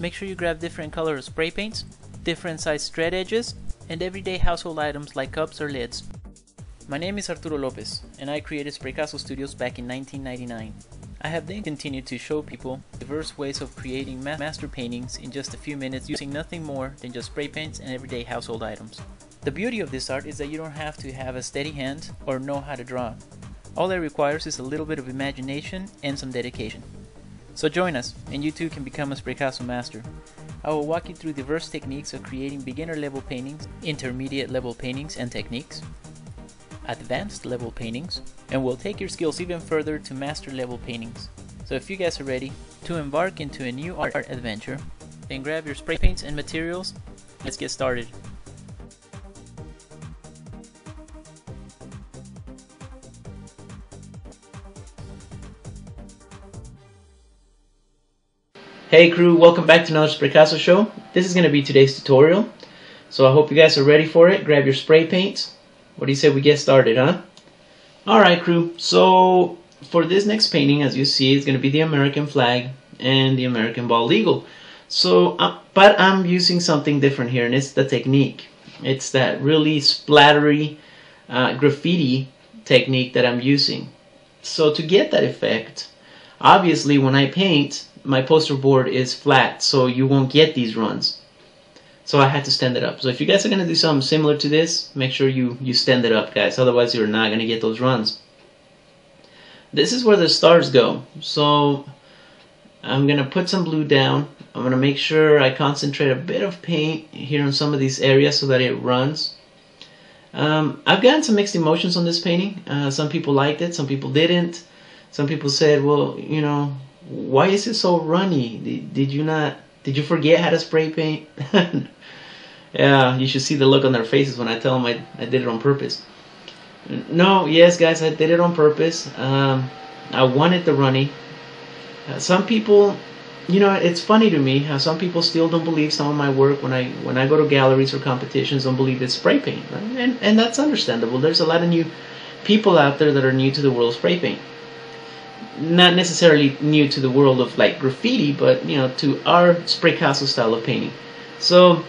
make sure you grab different color spray paints, different size thread edges, and everyday household items like cups or lids. My name is Arturo Lopez, and I created Spraycasso Studios back in 1999. I have then continued to show people diverse ways of creating master paintings in just a few minutes using nothing more than just spray paints and everyday household items. The beauty of this art is that you don't have to have a steady hand or know how to draw. All it requires is a little bit of imagination and some dedication. So join us, and you too can become a Spraycasso master. I will walk you through diverse techniques of creating beginner level paintings, intermediate level paintings and techniques, advanced level paintings, and we'll take your skills even further to master level paintings. So if you guys are ready to embark into a new art adventure, then grab your spray paints and materials. Let's get started. Hey crew, welcome back to another Spraycasso show. This is going to be today's tutorial, so I hope you guys are ready for it. Grab your spray paints. What do you say we get started, huh? Alright crew, so for this next painting, as you see, it's going to be the American flag and the American bald eagle. So, but I'm using something different here, and it's the technique. It's that really splattery graffiti technique that I'm using. So to get that effect, obviously when I paint, my poster board is flat, so you won't get these runs. So I had to stand it up. So if you guys are going to do something similar to this, make sure you stand it up, guys. Otherwise you're not going to get those runs. This is where the stars go. So I'm going to put some blue down. I'm going to make sure I concentrate a bit of paint here on some of these areas so that it runs. I've gotten some mixed emotions on this painting. Some people liked it, some people didn't. Some people said, well, you know, why is it so runny? Did you forget how to spray paint? Yeah, you should see the look on their faces when I tell them I did it on purpose. No, yes guys, I did it on purpose. I wanted the runny. Some people, you know, it's funny to me how some people still don't believe some of my work when I go to galleries or competitions, don't believe it's spray paint, right? And that's understandable. There's a lot of new people out there that are new to the world of spray paint. Not necessarily new to the world of like graffiti, but you know, to our Spraycasso style of painting. So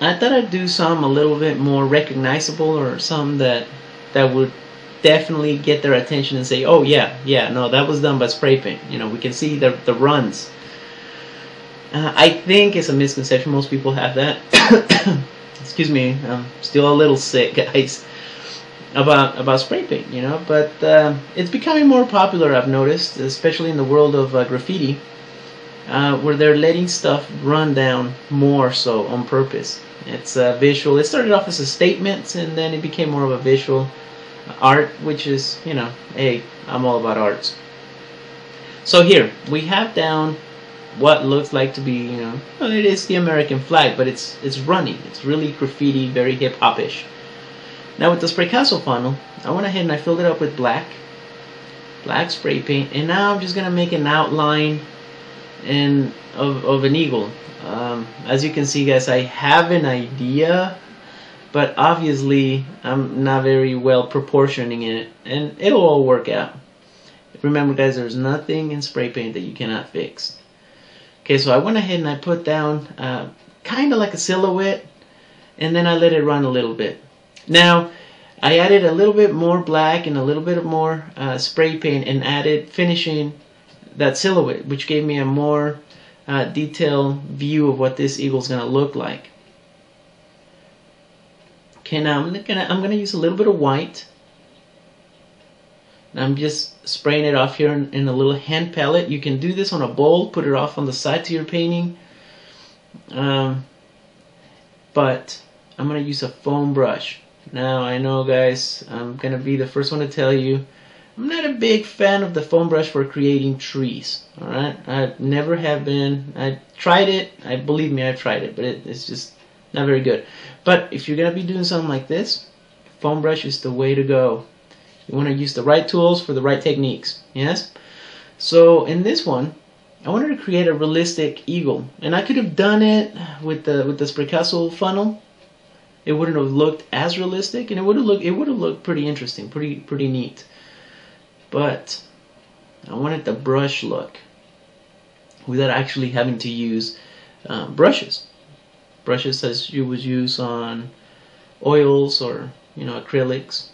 I thought I'd do some a little bit more recognizable, or some that would definitely get their attention and say, oh yeah, no, that was done by spray paint. You know, we can see the runs. I think it's a misconception. Most people have that. Excuse me, I'm still a little sick, guys. About spray paint, you know, but it's becoming more popular, I've noticed, especially in the world of graffiti, where they're letting stuff run down more so on purpose. It's visual. It started off as a statement, and then it became more of a visual art, which is, you know, hey, I'm all about arts. So here we have down what looks like to be, you know, well, it is the American flag, but it's runny. It's really graffiti, very hip-hop-ish. Now with the Spraycasso funnel, I went ahead and I filled it up with black spray paint, and now I'm just gonna make an outline of an eagle. As you can see, guys, I have an idea, but obviously I'm not very well proportioning it, and it'll all work out. Remember, guys, there's nothing in spray paint that you cannot fix. Okay, so I went ahead and I put down kind of like a silhouette, and then I let it run a little bit. Now, I added a little bit more black and a little bit more spray paint, and added finishing that silhouette, which gave me a more detailed view of what this eagle's gonna look like. Okay, now I'm gonna use a little bit of white. I'm just spraying it off here in a little hand palette. You can do this on a bowl, put it off on the side to your painting, but I'm gonna use a foam brush. Now I know, guys, I'm gonna be the first one to tell you I'm not a big fan of the foam brush for creating trees. Alright, I never have been. I tried it, believe me, I've tried it, but it's just not very good. But if you're gonna be doing something like this, foam brush is the way to go. You want to use the right tools for the right techniques. Yes. So in this one, I wanted to create a realistic eagle, and I could have done it with the Spraycasso funnel. It wouldn't have looked as realistic, and it would have looked pretty interesting, pretty neat. But I wanted the brush look. without actually having to use brushes as you would use on oils or acrylics.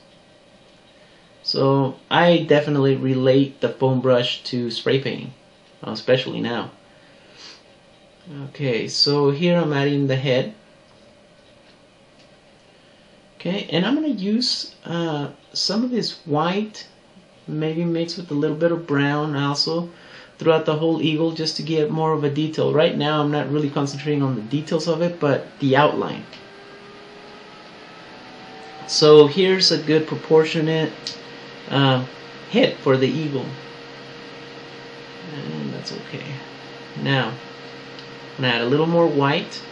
So I definitely relate the foam brush to spray painting, especially now. Okay, so here I'm adding the head. Okay, and I'm going to use some of this white, maybe mixed with a little bit of brown also, throughout the whole eagle, just to get more of a detail. Right now I'm not really concentrating on the details of it, but the outline. So here's a good proportionate head for the eagle, and that's okay. Now I'm going to add a little more white.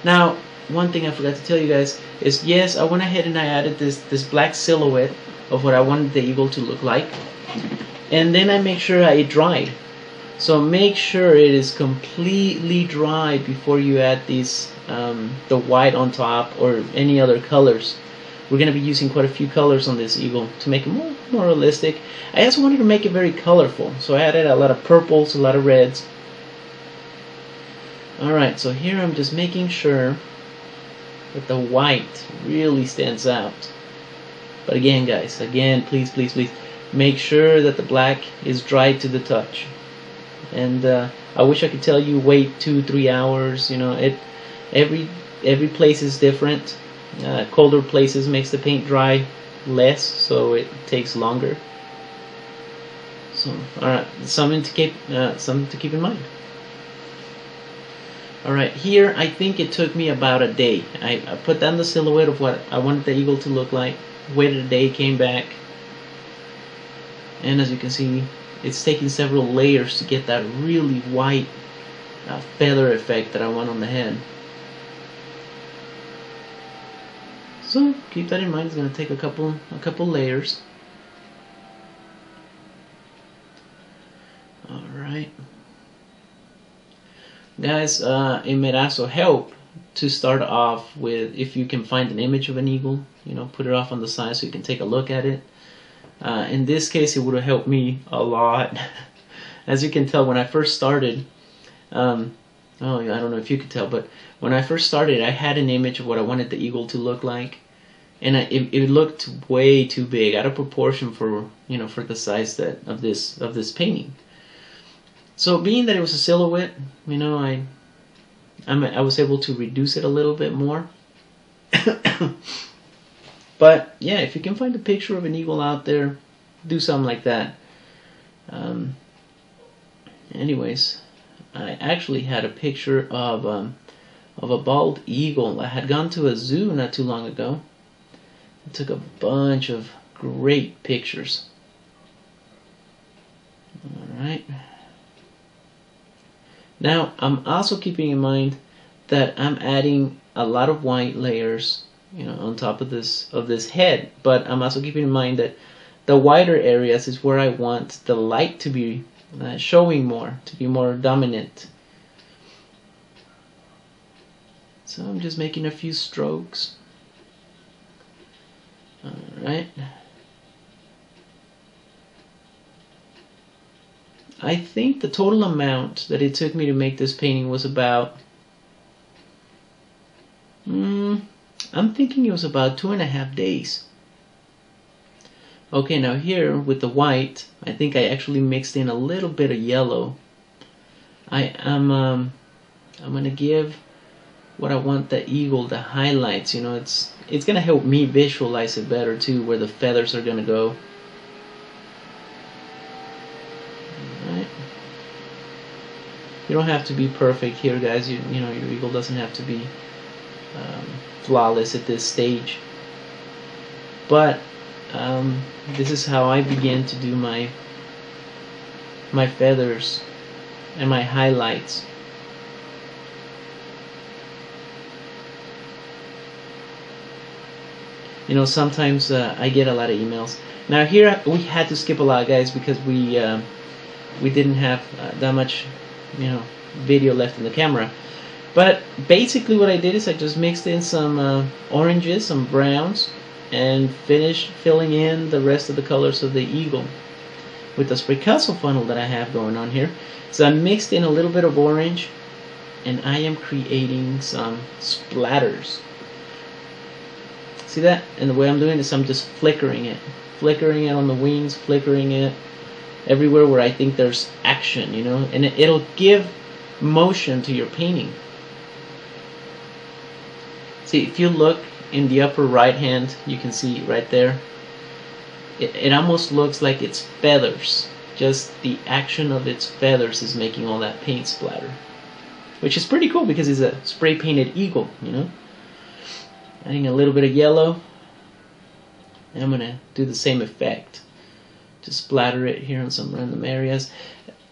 Now, one thing I forgot to tell you guys is, yes, I went ahead and I added this black silhouette of what I wanted the eagle to look like, and then I make sure it dried. So make sure it is completely dry before you add these the white on top or any other colors. We're going to be using quite a few colors on this eagle to make it more realistic. I also wanted to make it very colorful, so I added a lot of purples, a lot of reds. Alright, so here I'm just making sure that the white really stands out. But again, guys, please make sure that the black is dry to the touch. And I wish I could tell you wait 2-3 hours. Every place is different. Colder places makes the paint dry less, so it takes longer. So, alright, something to keep in mind. Alright, here I think it took me about a day. I put down the silhouette of what I wanted the eagle to look like, waited a day, came back, and as you can see, it's taking several layers to get that really white feather effect that I want on the head. So keep that in mind. It's going to take a couple layers. Alright. Guys, it may also help to start off with, if you can find an image of an eagle, put it off on the side so you can take a look at it. In this case, it would have helped me a lot. As you can tell, when I first started, I don't know if you could tell, but when I first started, I had an image of what I wanted the eagle to look like, and it looked way too big, out of proportion for for the size of this painting. So being that it was a silhouette, I was able to reduce it a little bit more. But yeah, if you can find a picture of an eagle out there, do something like that. Anyways, I actually had a picture of a bald eagle. I had gone to a zoo not too long ago. I took a bunch of great pictures. Alright. Now, I'm also keeping in mind that I'm adding a lot of white layers, on top of this head. But I'm also keeping in mind that the whiter areas is where I want the light to be showing more, to be more dominant. So I'm just making a few strokes. Alright. I think the total amount that it took me to make this painting was about, I'm thinking it was about 2.5 days. Okay, now here with the white, I think I actually mixed in a little bit of yellow. I'm gonna give what I want the eagle, the highlights. It's gonna help me visualize it better too, where the feathers are gonna go. You don't have to be perfect here, guys. Your eagle doesn't have to be flawless at this stage. But this is how I begin to do my feathers and my highlights. Sometimes I get a lot of emails. Now here we had to skip a lot, guys, because we didn't have that much video left in the camera. But basically what I did is I just mixed in some oranges, some browns, and finished filling in the rest of the colors of the eagle. with the spraycasso funnel that I have going on here. So I mixed in a little bit of orange, and I am creating some splatters. See that? And the way I'm doing this, I'm just flickering it on the wings, flickering it everywhere where I think there's action, you know, and it'll give motion to your painting. See, if you look in the upper right hand, you can see right there, it almost looks like it's feathers. Just the action of its feathers is making all that paint splatter, which is pretty cool because it's a spray painted eagle, you know. Adding a little bit of yellow, and I'm gonna do the same effect. Just splatter it here on some random areas.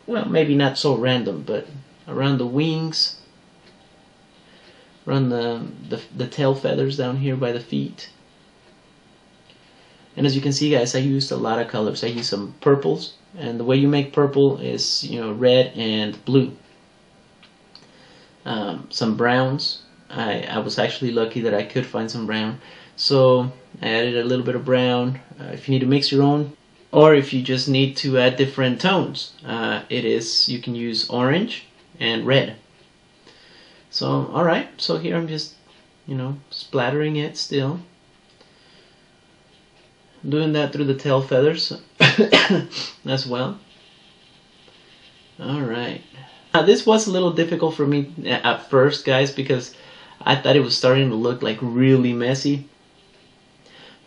Well, maybe not so random, but around the wings, around the tail feathers down here by the feet. And as you can see, guys, I used a lot of colors. I used some purples, and the way you make purple is, you know, red and blue. Some browns. I was actually lucky that I could find some brown, so I added a little bit of brown. If you need to mix your own, or if you just need to add different tones, you can use orange and red. So alright, so here I'm just, you know, splattering it still. I'm doing that through the tail feathers as well. Alright. Now this was a little difficult for me at first, guys, because I thought it was starting to look like really messy.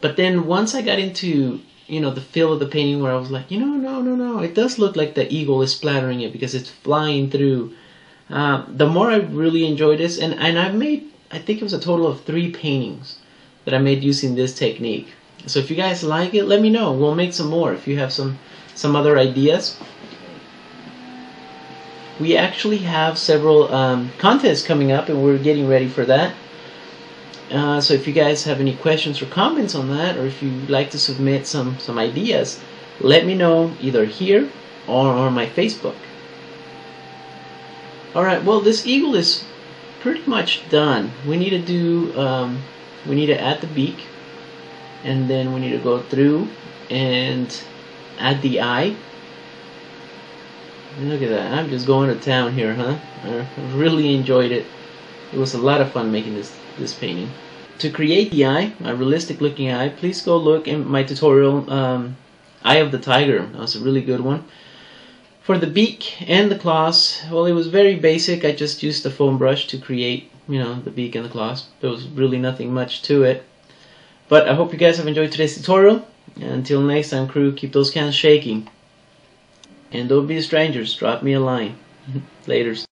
But then once I got into, you know, the feel of the painting, where I was like, you know, no, it does look like the eagle is splattering it because it's flying through. The more I really enjoyed this, and I've made, I think it was a total of 3 paintings that I made using this technique. So if you guys like it, let me know. We'll make some more if you have some other ideas. We actually have several contests coming up, and we're getting ready for that. So if you guys have any questions or comments on that, or if you'd like to submit some ideas, let me know either here or on my Facebook. Alright, well, this eagle is pretty much done. We need to do, we need to add the beak, and then we need to go through and add the eye. Look at that, I'm just going to town here, huh? I really enjoyed it. It was a lot of fun making this painting. To create the eye, a realistic looking eye, please go look in my tutorial, Eye of the Tiger. That was a really good one. For the beak and the claws, well, it was very basic. I just used the foam brush to create, you know, the beak and the claws. There was really nothing much to it. But I hope you guys have enjoyed today's tutorial. And until next time, crew, keep those cans shaking. And don't be strangers, drop me a line. Laters.